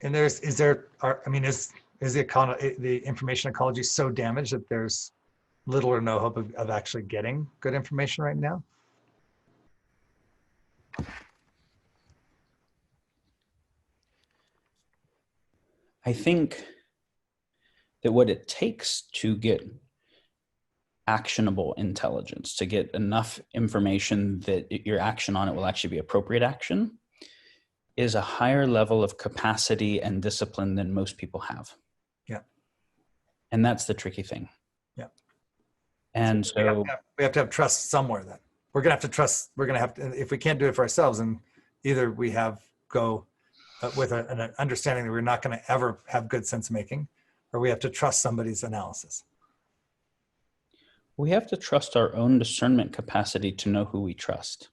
And is there, I mean, is the information ecology so damaged that there's little or no hope of actually getting good information right now? I think that what it takes to get actionable intelligence, to get enough information that your action on it will actually be appropriate action, is a higher level of capacity and discipline than most people have. Yeah. And that's the tricky thing. Yeah. And so we have to have trust somewhere then. We're going to have to trust, if we can't do it for ourselves, and either we go with an understanding that we're not going to ever have good sense making, or we have to trust somebody's analysis. We have to trust our own discernment capacity to know who we trust,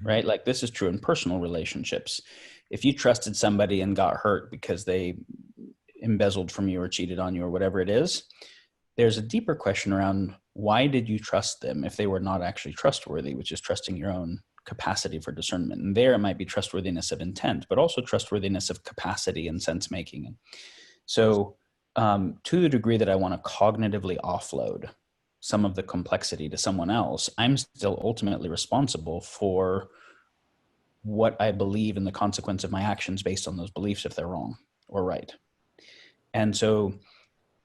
right? Like this is true in personal relationships. If you trusted somebody and got hurt because they embezzled from you or cheated on you or whatever it is, there's a deeper question around why did you trust them if they were not actually trustworthy, which is trusting your own capacity for discernment. And there it might be trustworthiness of intent, but also trustworthiness of capacity and sense making. So to the degree that I want to cognitively offload some of the complexity to someone else, I'm still ultimately responsible for what I believe and the consequence of my actions based on those beliefs if they're wrong or right. And so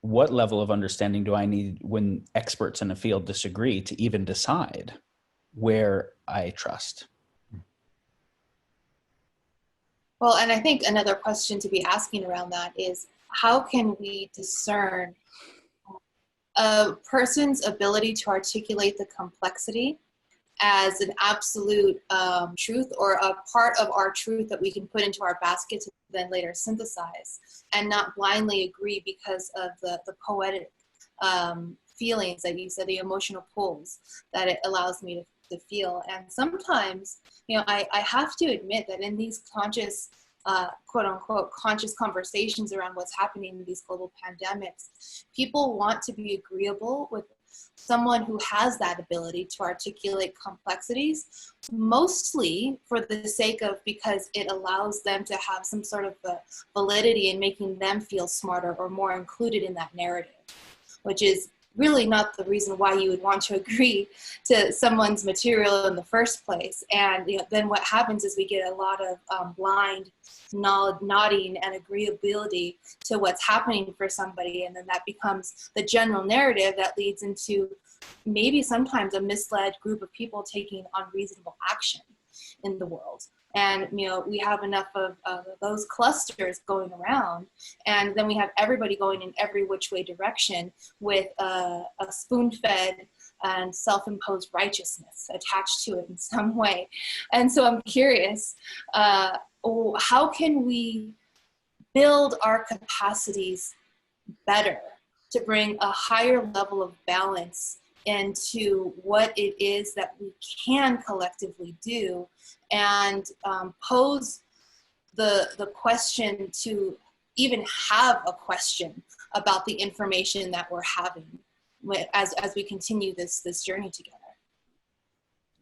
what level of understanding do I need when experts in a field disagree to even decide where I trust? Well, and I think another question to be asking around that is, how can we discern a person's ability to articulate the complexity as an absolute truth, or a part of our truth that we can put into our basket to then later synthesize, and not blindly agree because of the poetic feelings that you said, the emotional pulls that it allows me to feel. And sometimes, I have to admit that in these conscious, quote unquote, conscious conversations around what's happening in these global pandemics, people want to be agreeable with someone who has that ability to articulate complexities, mostly for the sake of, because it allows them to have some sort of validity in making them feel smarter or more included in that narrative, which is really not the reason why you would want to agree to someone's material in the first place. And then what happens is we get a lot of blind nodding and agreeability to what's happening for somebody, and then that becomes the general narrative that leads into maybe sometimes a misled group of people taking unreasonable action in the world. And we have enough of those clusters going around, and then we have everybody going in every which way direction with a spoon-fed and self-imposed righteousness attached to it in some way. And so I'm curious, how can we build our capacities better to bring a higher level of balance into what it is that we can collectively do, and pose the question to even have a question about the information that we're having as we continue this journey together.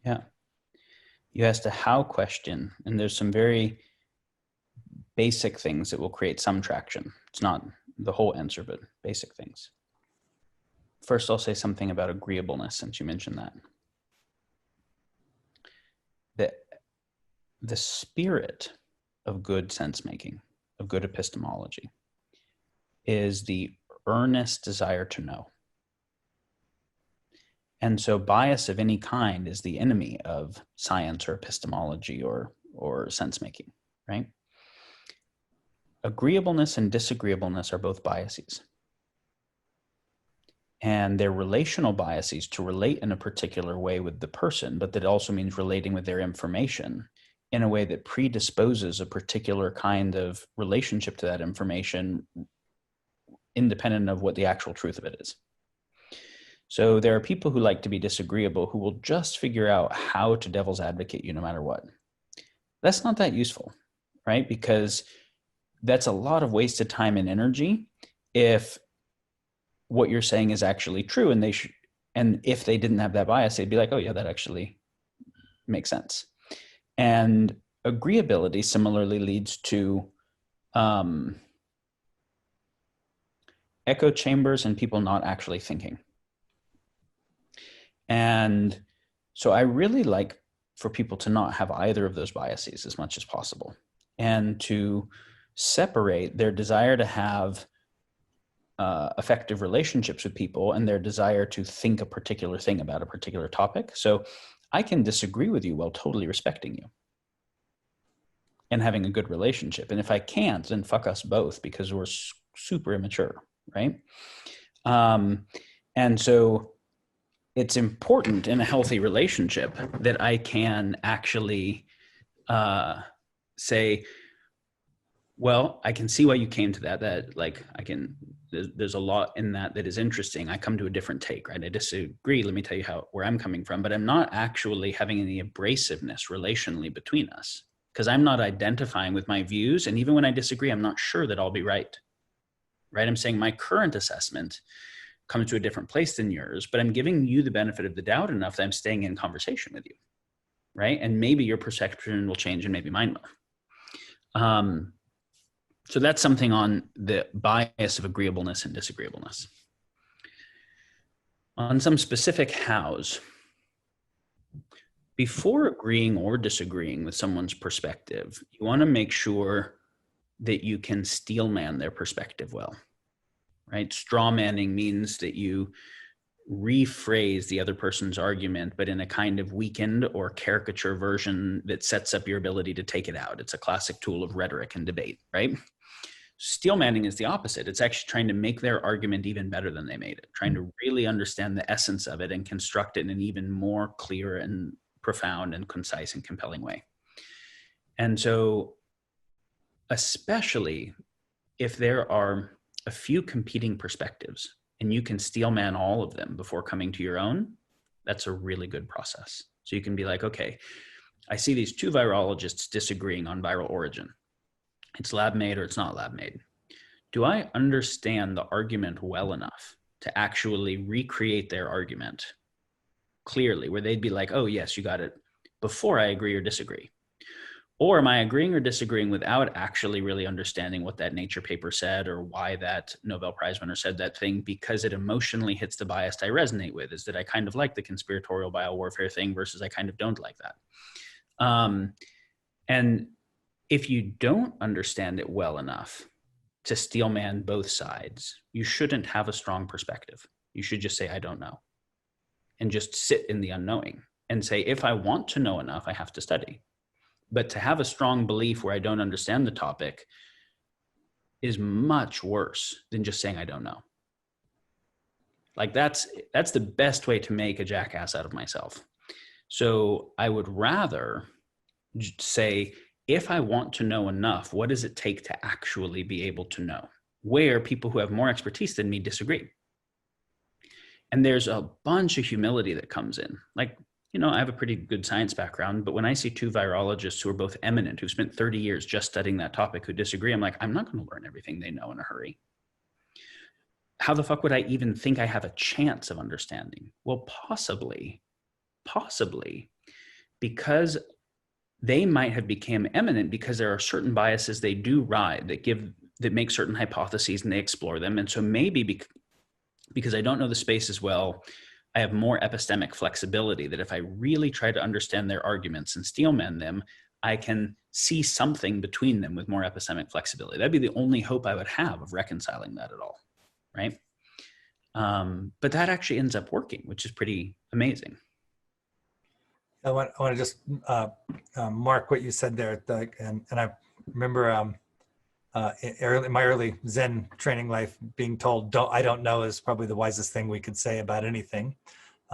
Yeah. You asked a how question, and there's some very basic things that will create some traction. It's not the whole answer, but basic things. First, I'll say something about agreeableness, since you mentioned that. The spirit of good sense making, of good epistemology, is the earnest desire to know. And so bias of any kind is the enemy of science or epistemology or sense making, right? Agreeableness and disagreeableness are both biases. And they're relational biases to relate in a particular way with the person, but that also means relating with their information in a way that predisposes a particular kind of relationship to that information, independent of what the actual truth of it is. So there are people who like to be disagreeable who will just figure out how to devil's advocate you no matter what. That's not that useful, right? Because that's a lot of wasted time and energy if what you're saying is actually true, and if they didn't have that bias, they'd be like, oh yeah, that actually makes sense. And agreeability similarly leads to echo chambers and people not actually thinking. And so I really like for people to not have either of those biases as much as possible, and to separate their desire to have effective relationships with people and their desire to think a particular thing about a particular topic. So I can disagree with you while totally respecting you and having a good relationship. And if I can't, then fuck us both, because we're super immature, right? And so it's important in a healthy relationship that I can actually say, well, I can see why you came to that like there's a lot in that is interesting. I come to a different take, right? I disagree. Let me tell you where I'm coming from, but I'm not actually having any abrasiveness relationally between us, because I'm not identifying with my views. And even when I disagree, I'm not sure that I'll be right. I'm saying my current assessment comes to a different place than yours, but I'm giving you the benefit of the doubt enough that I'm staying in conversation with you, right? And maybe your perception will change and maybe mine will. So that's something on the bias of agreeableness and disagreeableness. On some specific hows, before agreeing or disagreeing with someone's perspective, you want to make sure that you can steelman their perspective well, right? Straw manning means that you rephrase the other person's argument, but in a kind of weakened or caricature version that sets up your ability to take it out. It's a classic tool of rhetoric and debate, right? Steelmanning is the opposite. It's actually trying to make their argument even better than they made it, trying to really understand the essence of it and construct it in an even more clear and profound and concise and compelling way. And so, especially if there are a few competing perspectives and you can steelman all of them before coming to your own, that's a really good process. So you can be like, okay, I see these two virologists disagreeing on viral origin. It's lab made or it's not lab made. Do I understand the argument well enough to actually recreate their argument clearly, where they'd be like, oh yes, you got it, before I agree or disagree? Or am I agreeing or disagreeing without actually really understanding what that Nature paper said or why that Nobel Prize winner said that thing, because it emotionally hits the bias I resonate with, is that I kind of like the conspiratorial biowarfare thing versus I kind of don't like that. And if you don't understand it well enough to steelman both sides, you shouldn't have a strong perspective. You should just say, I don't know, and just sit in the unknowing and say, if I want to know enough, I have to study. But to have a strong belief where I don't understand the topic is much worse than just saying I don't know. Like that's the best way to make a jackass out of myself. So I would rather say, if I want to know enough, what does it take to actually be able to know? Where people who have more expertise than me disagree. And there's a bunch of humility that comes in. Like, I have a pretty good science background, but when I see two virologists who are both eminent, who spent 30 years just studying that topic, who disagree, I'm like, I'm not going to learn everything they know in a hurry. How the fuck would I even think I have a chance of understanding? Well, possibly, because they might have become eminent because there are certain biases they do ride that make certain hypotheses and they explore them. And so maybe because I don't know the space as well, I have more epistemic flexibility that if I really try to understand their arguments and steelman them, I can see something between them with more epistemic flexibility. That'd be the only hope I would have of reconciling that at all, right? But that actually ends up working, which is pretty amazing. I want to just mark what you said there, and I remember in my early Zen training life being told, "I don't know" is probably the wisest thing we could say about anything.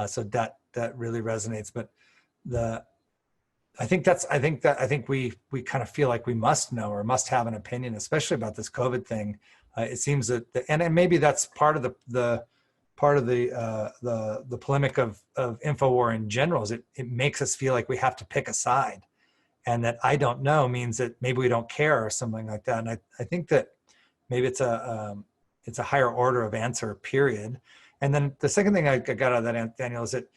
So that really resonates. But I think we kind of feel like we must know or must have an opinion, especially about this COVID thing. It seems that, and maybe that's part of the polemic of InfoWar in general, is it makes us feel like we have to pick a side, and that I don't know means that maybe we don't care or something like that. And I think that maybe it's a higher order of answer, period. And then the second thing I got out of that, Daniel, is that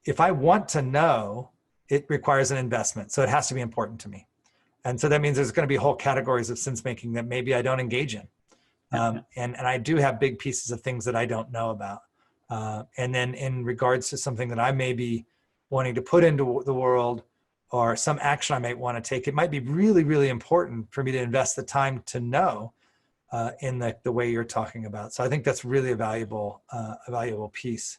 if I want to know, it requires an investment. So it has to be important to me. And so that means there's going to be whole categories of sense making that maybe I don't engage in. And I do have big pieces of things that I don't know about. And then in regards to something that I may be wanting to put into the world, or some action I might want to take, it might be really, really important for me to invest the time to know in the way you're talking about. So I think that's really a valuable piece.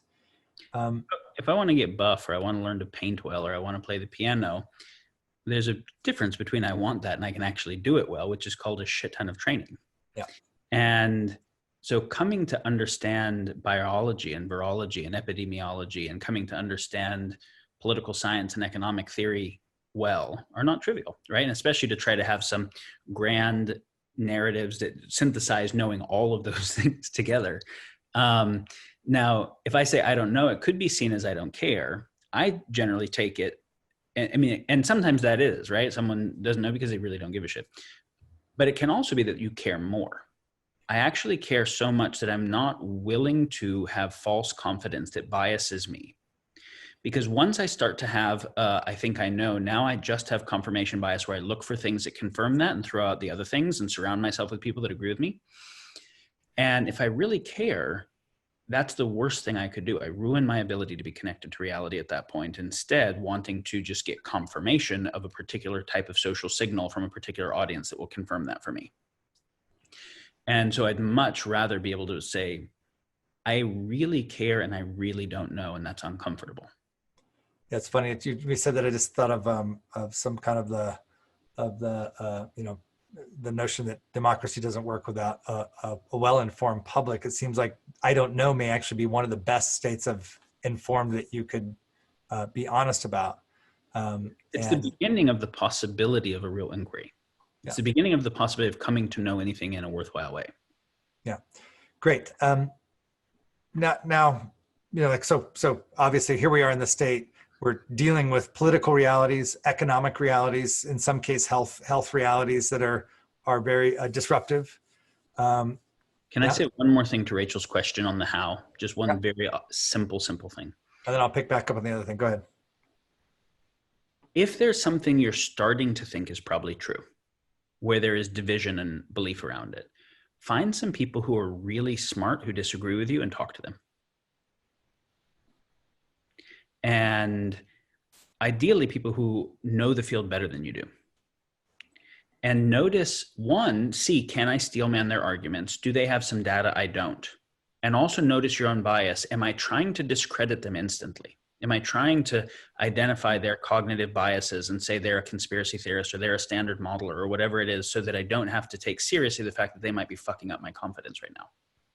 If I want to get buff, or I want to learn to paint well, or I want to play the piano, there's a difference between I want that and I can actually do it well, which is called a shit ton of training. Yeah. And so coming to understand biology and virology and epidemiology, and coming to understand political science and economic theory well are not trivial, right? And especially to try to have some grand narratives that synthesize knowing all of those things together. Now, if I say I don't know, it could be seen as I don't care. I generally take it, and sometimes that is, right? Someone doesn't know because they really don't give a shit. But it can also be that you care more. I actually care so much that I'm not willing to have false confidence that biases me. Because once I start to have, I think I know, now I just have confirmation bias, where I look for things that confirm that and throw out the other things and surround myself with people that agree with me. And if I really care, that's the worst thing I could do. I ruin my ability to be connected to reality at that point, instead wanting to just get confirmation of a particular type of social signal from a particular audience that will confirm that for me. And so I'd much rather be able to say, I really care and I really don't know, and that's uncomfortable. Yeah, it's funny. We said that. I just thought of some kind of the notion that democracy doesn't work without a well-informed public. It seems like I don't know may actually be one of the best states of informed that you could be honest about. It's the beginning of the possibility of a real inquiry. It's the beginning of the possibility of coming to know anything in a worthwhile way. Yeah, great. Now, so obviously here we are in the state. We're dealing with political realities, economic realities, in some case health realities that are very disruptive. Can I say one more thing to Rachel's question on the how? Just one very simple thing. And then I'll pick back up on the other thing. Go ahead. If there's something you're starting to think is probably true, where there is division and belief around it, find some people who are really smart who disagree with you and talk to them. And ideally people who know the field better than you do. And notice, see, can I steelman their arguments? Do they have some data I don't? And also notice your own bias. Am I trying to discredit them instantly? Am I trying to identify their cognitive biases and say they're a conspiracy theorist or they're a standard modeler or whatever it is, so that I don't have to take seriously the fact that they might be fucking up my confidence right now?